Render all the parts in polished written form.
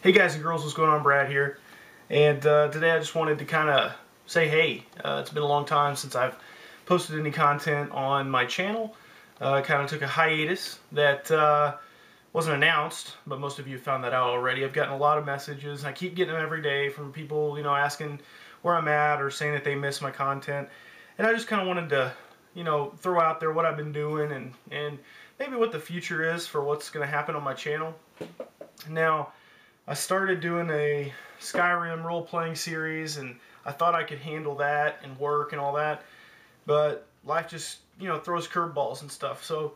Hey guys and girls, what's going on? Brad here, and today I just wanted to kind of say hey. It's been a long time since I've posted any content on my channel. Kind of took a hiatus that wasn't announced, but most of you found that out already. I've gotten a lot of messages, and I keep getting them every day from people, asking where I'm at or saying that they miss my content. And I just kind of wanted to, throw out there what I've been doing and maybe what the future is for what's going to happen on my channel. Now, I started doing a Skyrim role-playing series, and I thought I could handle that and work and all that, but life just, throws curveballs and stuff. So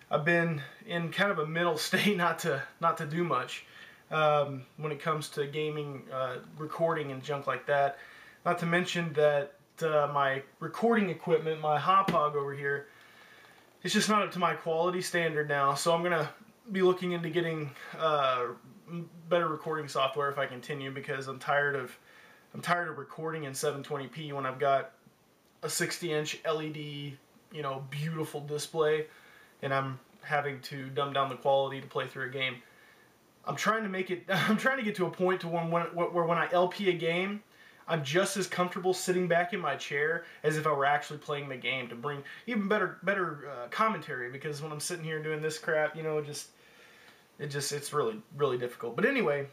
I've been in kind of a mental state not to do much when it comes to gaming, recording and junk like that. Not to mention that my recording equipment, my Hopog over here, it's just not up to my quality standard now. So I'm gonna be looking into getting better recording software if I continue, because I'm tired of recording in 720p when I've got a 60-inch LED, beautiful display, and I'm having to dumb down the quality to play through a game. I'm trying to get to a point to where when I LP a game, I'm just as comfortable sitting back in my chair as if I were actually playing the game, to bring even better commentary, because when I'm sitting here doing this crap, it's really, really difficult. But anyway,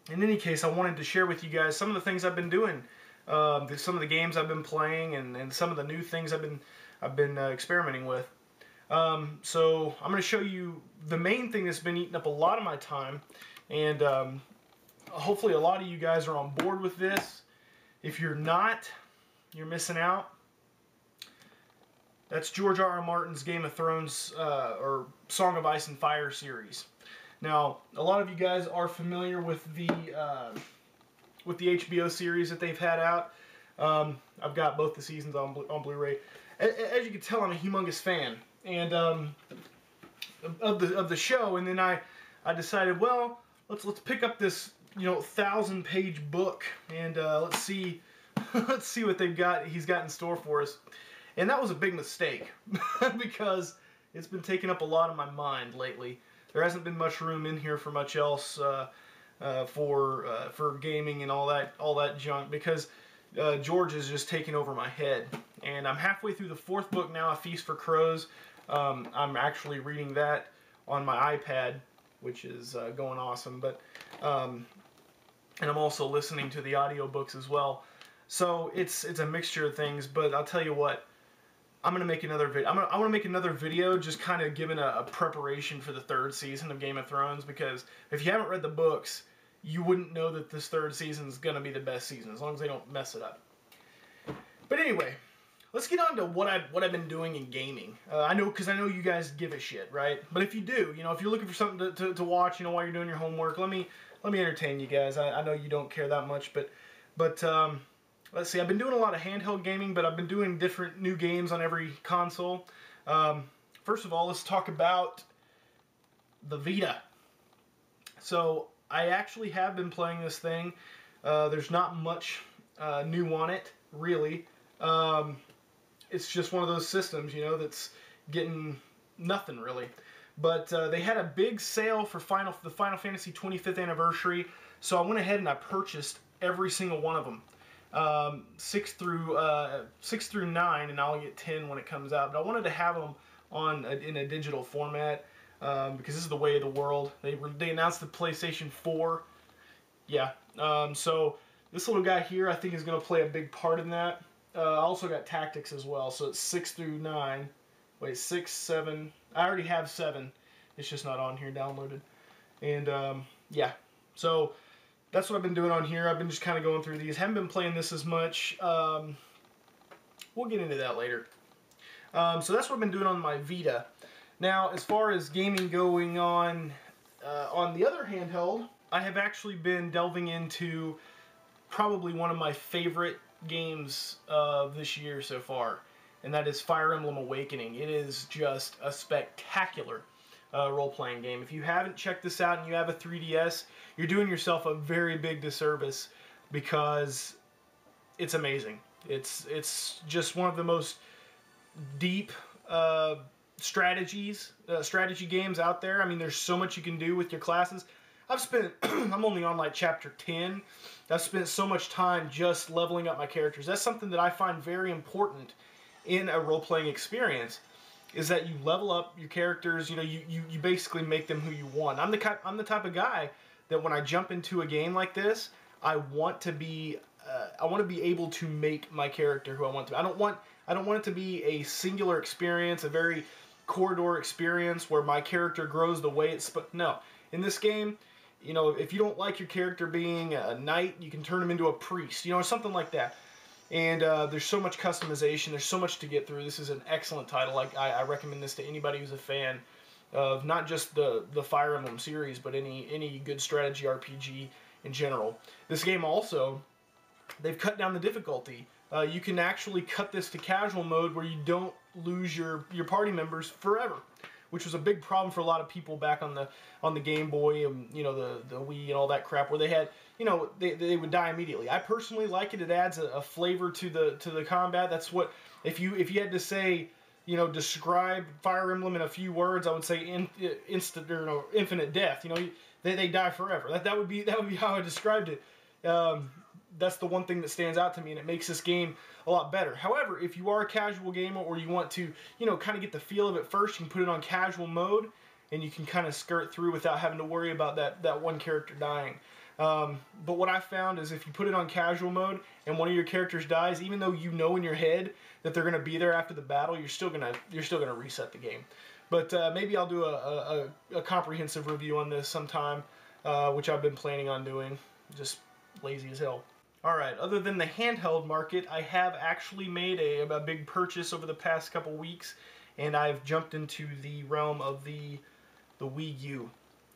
in any case, I wanted to share with you guys some of the things I've been doing, some of the games I've been playing, and some of the new things I've been experimenting with. So I'm going to show you the main thing that's been eating up a lot of my time, and hopefully a lot of you guys are on board with this. If you're not, you're missing out. That's George R.R. Martin's Game of Thrones or Song of Ice and Fire series. Now, a lot of you guys are familiar with the HBO series that they've had out. I've got both the seasons on Blu-ray. As you can tell, I'm a humongous fan, and of the show. And then I decided, well, let's pick up this 1,000-page book, and let's see what he's got in store for us. And that was a big mistake because it's been taking up a lot of my mind lately. There hasn't been much room in here for much else for gaming and all that junk, because George is just taking over my head. And I'm halfway through the 4th book now, A Feast for Crows. I'm actually reading that on my iPad, which is going awesome. But and I'm also listening to the audiobooks as well. So it's a mixture of things. But I'll tell you what, I'm gonna make another video. I want to make another video just kind of giving a preparation for the 3rd season of Game of Thrones, because if you haven't read the books, you wouldn't know that this 3rd season is gonna be the best season, as long as they don't mess it up. But anyway, let's get on to what I've been doing in gaming. I know you guys give a shit, right? But if you do, if you're looking for something to watch, while you're doing your homework, let me entertain you guys. I know you don't care that much, but let's see. I've been doing a lot of handheld gaming, but I've been doing different new games on every console. First of all, let's talk about the Vita. So I actually have been playing this thing. There's not much new on it, really. It's just one of those systems, that's getting nothing really. But they had a big sale for the Final Fantasy 25th anniversary, so I went ahead and I purchased every single one of them, 6 through 9, and I'll get 10 when it comes out. But I wanted to have them in a digital format because this is the way of the world. They announced the PlayStation 4, yeah. So this little guy here, I think, is going to play a big part in that. I also got Tactics as well, so it's 6 through 9. Wait, 6, 7. I already have 7. It's just not on here downloaded. And yeah, so that's what I've been doing on here. I've been just kind of going through these. Haven't been playing this as much. We'll get into that later. So that's what I've been doing on my Vita. Now, as far as gaming going on the other handheld, I have actually been delving into probably one of my favorite games of this year so far, and that is Fire Emblem Awakening. It is just a spectacular role-playing game. If you haven't checked this out and you have a 3DS, you're doing yourself a very big disservice, because it's amazing. It's just one of the most deep strategy games out there. I mean, there's so much you can do with your classes. I've spent, I'm only on like chapter 10. I've spent so much time just leveling up my characters. That's something that I find very important in a role-playing experience, is that you level up your characters. You know, you basically make them who you want. I'm the type of guy that when I jump into a game like this, I want to be able to make my character who I want to. I don't want it to be a singular experience, a very corridor experience where my character grows the way it's. No, in this game, you know, if you don't like your character being a knight, you can turn him into a priest, you know, or something like that. And there's so much customization. There's so much to get through. This is an excellent title. I recommend this to anybody who's a fan of not just the Fire Emblem series, but any good strategy RPG in general. This game also, they've cut down the difficulty. You can actually cut this to casual mode where you don't lose your party members forever, which was a big problem for a lot of people back on the Game Boy and, you know, the Wii and all that crap, where they had, you know, they would die immediately. I personally like it. It adds a flavor to the combat. That's what, if you had to say, you know, describe Fire Emblem in a few words, I would say instant, or no, infinite death. You know, they die forever. That would be how I described it. That's the one thing that stands out to me, and it makes this game a lot better. However, if you are a casual gamer, or you want to, you know, kind of get the feel of it first, you can put it on casual mode, and you can kind of skirt through without having to worry about that one character dying. But what I found is if you put it on casual mode and one of your characters dies, even though you know in your head that they're going to be there after the battle, you're still gonna reset the game. But maybe I'll do a comprehensive review on this sometime, which I've been planning on doing. Just lazy as hell. Alright, other than the handheld market, I have actually made a big purchase over the past couple weeks, and I've jumped into the realm of the Wii U,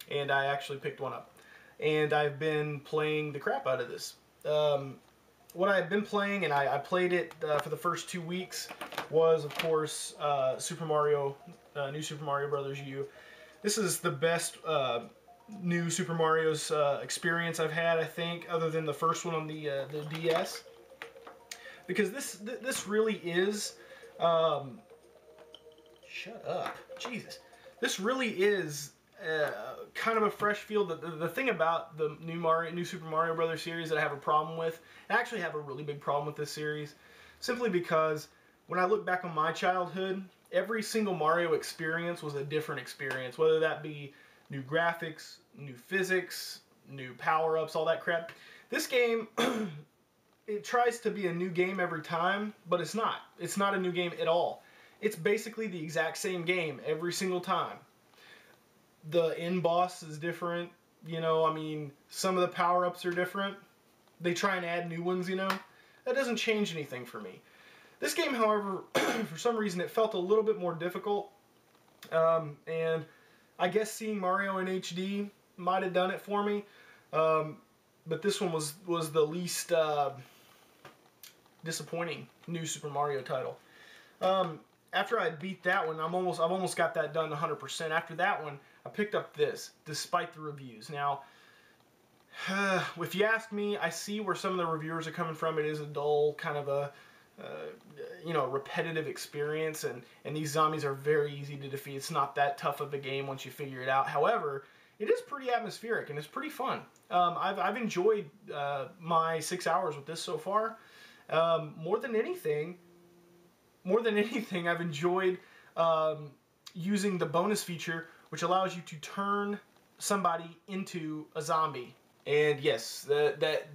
and I actually picked one up. And I've been playing the crap out of this. What I've been playing, and I played it for the first 2 weeks, was, of course, Super Mario, New Super Mario Brothers U. This is the best new Super Mario's experience I've had, I think, other than the first one on the DS, because this really is shut up, Jesus, this really is kind of a fresh feel. The thing about the new Super Mario Brothers series that I have a problem with, I actually have a really big problem with this series, simply because when I look back on my childhood, every single Mario experience was a different experience, whether that be new graphics, new physics, new power-ups, all that crap. This game, it tries to be a new game every time, but it's not. It's not a new game at all. It's basically the exact same game every single time. The end boss is different, you know, I mean, some of the power-ups are different. They try and add new ones, you know. That doesn't change anything for me. This game, however, for some reason, it felt a little bit more difficult, and I guess seeing Mario in HD might have done it for me, but this one was the least disappointing new Super Mario title. After I beat that one, I've almost got that done 100%. After that one, I picked up this, despite the reviews. Now, if you ask me, I see where some of the reviewers are coming from. It is a dull, kind of a you know, repetitive experience, and these zombies are very easy to defeat. It's not that tough of a game once you figure it out. However, it is pretty atmospheric and it's pretty fun. I've enjoyed my 6 hours with this so far. More than anything, I've enjoyed using the bonus feature, which allows you to turn somebody into a zombie. And yes,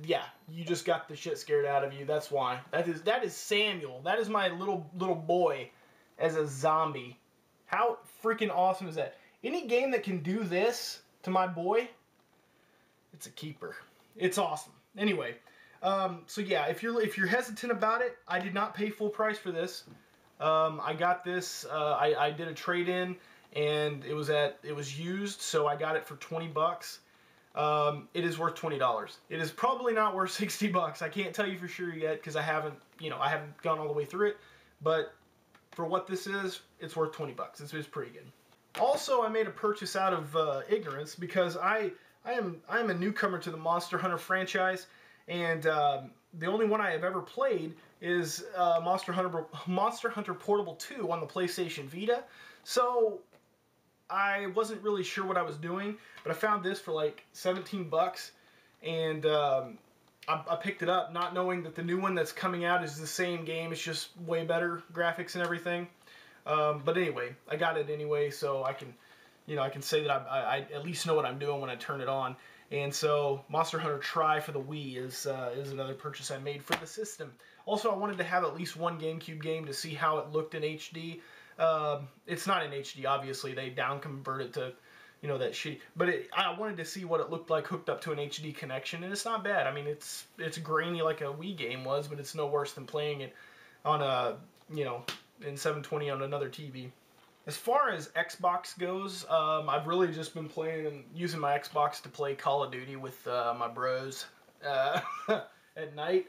yeah, you just got the shit scared out of you. That's why. That is Samuel. That is my little boy as a zombie. How freaking awesome is that? Any game that can do this to my boy, it's a keeper. It's awesome. Anyway, so yeah, if you're hesitant about it, I did not pay full price for this. I got this. I did a trade-in, and it was used, so I got it for $20. It is worth $20. It is probably not worth $60. I can't tell you for sure yet because I haven't gone all the way through it. But for what this is, it's worth $20. It's pretty good. Also, I made a purchase out of ignorance because I am a newcomer to the Monster Hunter franchise, and the only one I have ever played is Monster Hunter Portable 2 on the PlayStation Vita. So I wasn't really sure what I was doing, but I found this for like 17 bucks, and I picked it up not knowing that the new one that's coming out is the same game. It's just way better graphics and everything. But anyway, I got it anyway, so I can, I can say that I at least know what I'm doing when I turn it on. And so Monster Hunter Tri for the Wii is another purchase I made for the system. Also, I wanted to have at least one GameCube game to see how it looked in HD. It's not in HD, obviously. They down converted to, that shitty. But I wanted to see what it looked like hooked up to an HD connection, and it's not bad. I mean, it's grainy like a Wii game was, but it's no worse than playing it on a, in 720 on another TV. As far as Xbox goes, I've really just been playing and using my Xbox to play Call of Duty with my bros at night.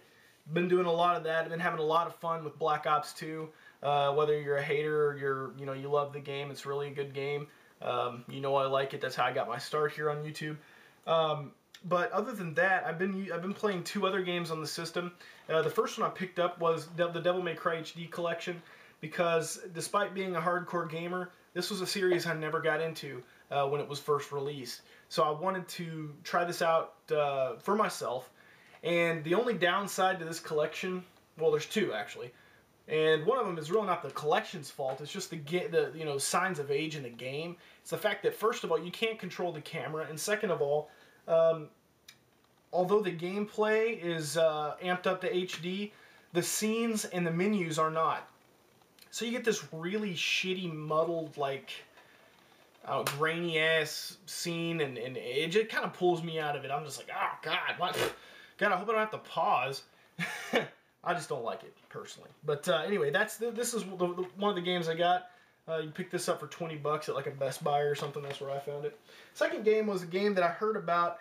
Been doing a lot of that. I've been having a lot of fun with Black Ops 2. Whether you're a hater or you love the game, it's really a good game. I like it. That's how I got my start here on YouTube. But other than that, I've been playing 2 other games on the system. The first one I picked up was the Devil May Cry HD collection, because despite being a hardcore gamer, this was a series I never got into when it was first released. So I wanted to try this out for myself. And the only downside to this collection, well, there's 2 actually, and one of them is really not the collection's fault. It's just the signs of age in the game. It's the fact that, first of all, you can't control the camera, and second of all, although the gameplay is amped up to HD, the scenes and the menus are not. So you get this really shitty, muddled, like, grainy ass scene, and it just kind of pulls me out of it. I'm just like, oh god, what? God, I hope I don't have to pause. I just don't like it personally. But anyway, this is one of the games I got. You pick this up for 20 bucks at like a Best Buy or something. That's where I found it. Second game was a game that I heard about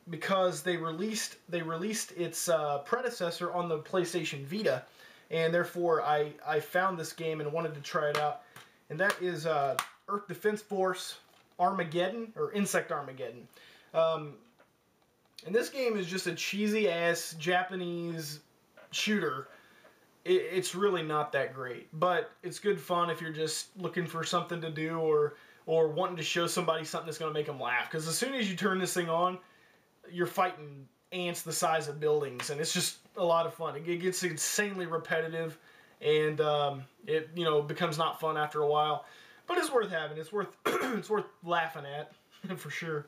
because they released its predecessor on the PlayStation Vita, and therefore I found this game and wanted to try it out. And that is Earth Defense Force Armageddon, or Insect Armageddon. And this game is just a cheesy-ass Japanese shooter. It's really not that great, but it's good fun if you're just looking for something to do or wanting to show somebody something that's going to make them laugh. Because as soon as you turn this thing on, you're fighting ants the size of buildings, and it's just a lot of fun. It gets insanely repetitive, and it becomes not fun after a while. But it's worth having. It's worth it's worth laughing at for sure.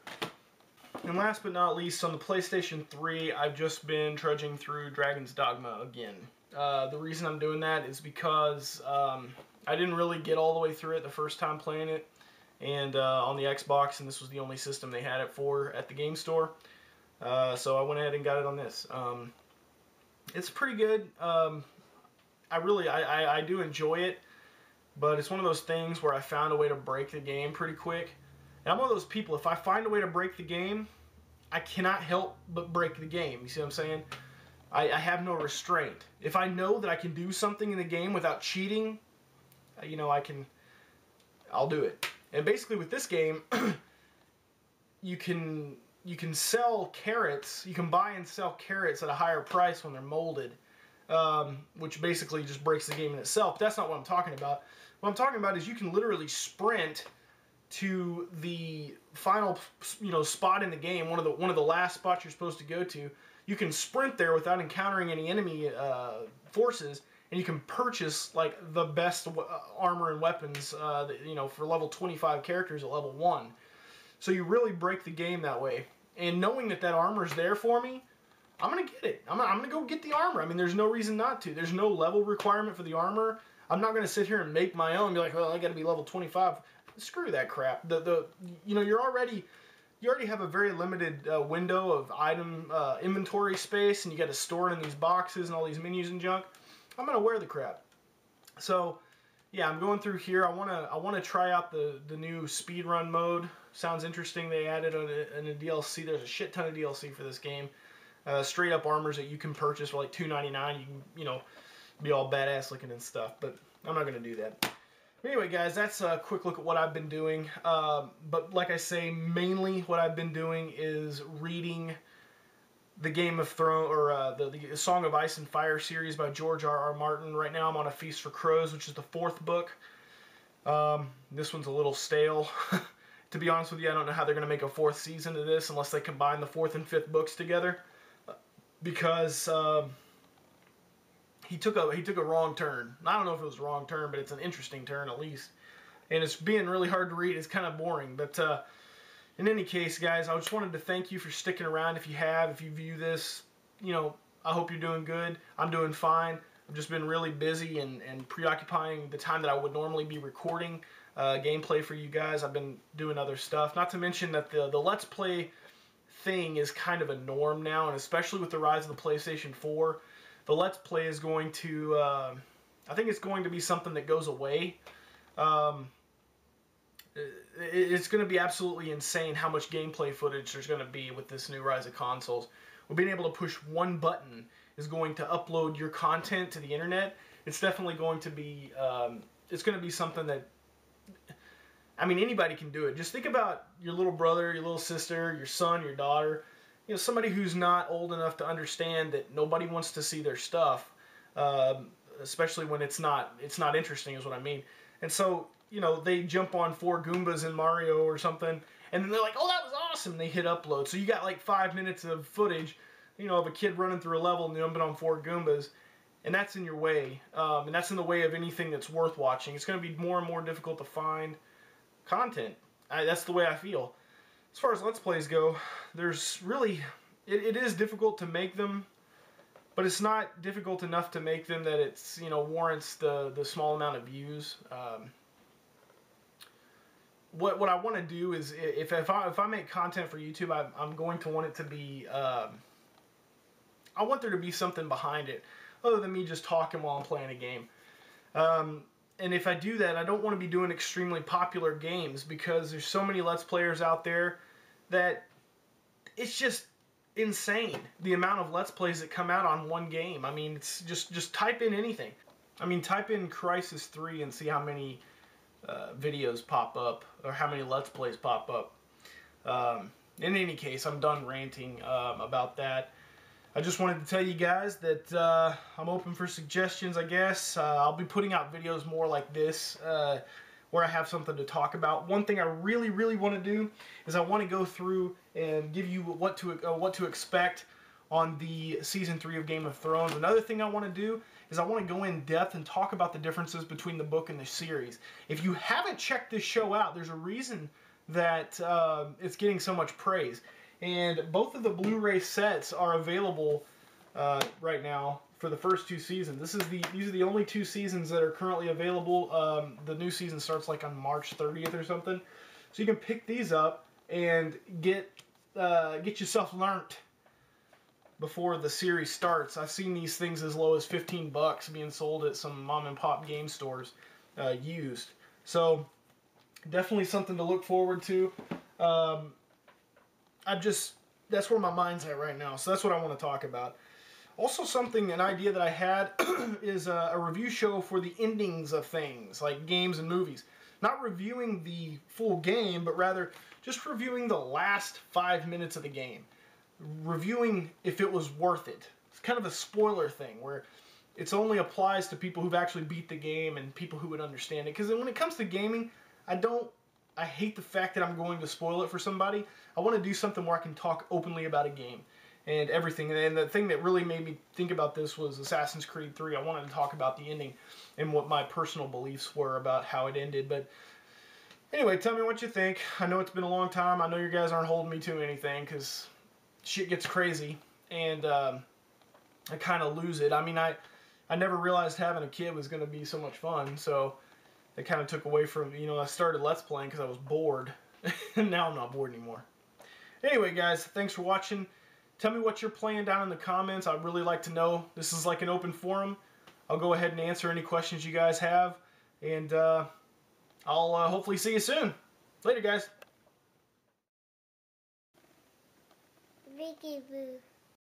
And last but not least, on the PlayStation 3, I've just been trudging through Dragon's Dogma again. The reason I'm doing that is because I didn't really get all the way through it the first time playing it, and on the Xbox, and this was the only system they had it for at the game store. So I went ahead and got it on this. It's pretty good. I do enjoy it, but it's one of those things where I found a way to break the game pretty quick. And I'm one of those people, if I find a way to break the game, I cannot help but break the game. You see what I'm saying? I have no restraint. If I know that I can do something in the game without cheating, I'll do it. And basically with this game, you can sell carrots, you can buy and sell carrots at a higher price when they're molded, which basically just breaks the game in itself. But that's not what I'm talking about. What I'm talking about is you can literally sprint to the final, spot in the game, one of the last spots you're supposed to go to. You can sprint there without encountering any enemy forces, and you can purchase like the best armor and weapons, for level 25 characters at level 1. So you really break the game that way. And knowing that armor is there for me, I'm gonna get it. I'm gonna go get the armor. I mean, there's no reason not to. There's no level requirement for the armor. I'm not gonna sit here and make my own and be like, well, I gotta be level 25. Screw that crap. You already have a very limited window of item inventory space, and you got to store it in these boxes and all these menus and junk. I'm gonna wear the crap. So yeah, I'm going through here. I wanna try out the new speedrun mode. Sounds interesting. They added in a DLC. There's a shit ton of DLC for this game. Straight up armors that you can purchase for like $2.99. You can be all badass looking and stuff. But I'm not gonna do that. Anyway, guys, that's a quick look at what I've been doing. But like I say, mainly what I've been doing is reading the Game of Thrones, or the Song of Ice and Fire series by George R.R. Martin. Right now I'm on A Feast for Crows, which is the 4th book. This one's a little stale. To be honest with you, I don't know how they're going to make a 4th season of this unless they combine the 4th and 5th books together, because he took a wrong turn. I don't know if it was a wrong turn, but it's an interesting turn at least. And it's being really hard to read. It's kind of boring. But in any case, guys, I just wanted to thank you for sticking around. If you view this, I hope you're doing good. I'm doing fine. I've just been really busy and preoccupying the time that I would normally be recording gameplay for you guys. I've been doing other stuff. Not to mention that the Let's Play thing is kind of a norm now, and especially with the rise of the PlayStation 4, the Let's Play is going to, I think it's going to be something that goes away. It's going to be absolutely insane how much gameplay footage there's going to be with this new rise of consoles. Well, being able to push one button is going to upload your content to the internet. It's definitely going to be, it's going to be something that, I mean, anybody can do it. Just think about your little brother, your little sister, your son, your daughter, somebody who's not old enough to understand that nobody wants to see their stuff, especially when it's not interesting, is what I mean. And so, they jump on 4 Goombas in Mario or something, and then they're like, oh, that was awesome. They hit upload. So you got like 5 minutes of footage, of a kid running through a level and jumping on 4 Goombas, and that's in your way. And that's in the way of anything that's worth watching. It's going to be more and more difficult to find content. That's the way I feel. As far as Let's Plays go, there's really, it is difficult to make them, but it's not difficult enough to make them that it's, warrants the small amount of views. What I want to do is, if I make content for YouTube, I'm going to want it to be, I want there to be something behind it, other than me just talking while I'm playing a game. And if I do that, I don't want to be doing extremely popular games, because there's so many Let's Players out there that it's just insane the amount of Let's Plays that come out on one game. I mean, it's just type in anything. I mean, type in Crysis 3 and see how many videos pop up, or how many Let's Plays pop up. In any case, I'm done ranting about that. I just wanted to tell you guys that I'm open for suggestions, I guess. I'll be putting out videos more like this, where I have something to talk about. One thing I really, really want to do is I want to go through and give you what to expect on the Season 3 of Game of Thrones. Another thing I want to do is I want to go in depth and talk about the differences between the book and the series. If you haven't checked this show out, there's a reason that it's getting so much praise. And both of the Blu-ray sets are available right now for the first 2 seasons. These are the only 2 seasons that are currently available. The new season starts like on March 30th or something. So you can pick these up and get yourself learnt before the series starts. I've seen these things as low as $15 being sold at some mom and pop game stores used. So definitely something to look forward to. That's where my mind's at right now. So that's what I want to talk about. Also, an idea that I had is a review show for the endings of things, like games and movies. Not reviewing the full game, but rather just reviewing the last 5 minutes of the game. Reviewing if it was worth it. It's kind of a spoiler thing, where it only applies to people who've actually beat the game and people who would understand it. Because when it comes to gaming, I hate the fact that I'm going to spoil it for somebody. I want to do something where I can talk openly about a game and everything. And the thing that really made me think about this was Assassin's Creed 3. I wanted to talk about the ending and what my personal beliefs were about how it ended. But anyway, tell me what you think. I know it's been a long time. I know you guys aren't holding me to anything, because shit gets crazy and I kind of lose it. I mean, I never realized having a kid was going to be so much fun, so it kind of took away from, I started Let's Playing because I was bored, and now I'm not bored anymore. Anyway, guys, thanks for watching. Tell me what you're playing down in the comments. I'd really like to know. This is like an open forum. I'll go ahead and answer any questions you guys have, and I'll hopefully see you soon. Later, guys. Vicky Boo.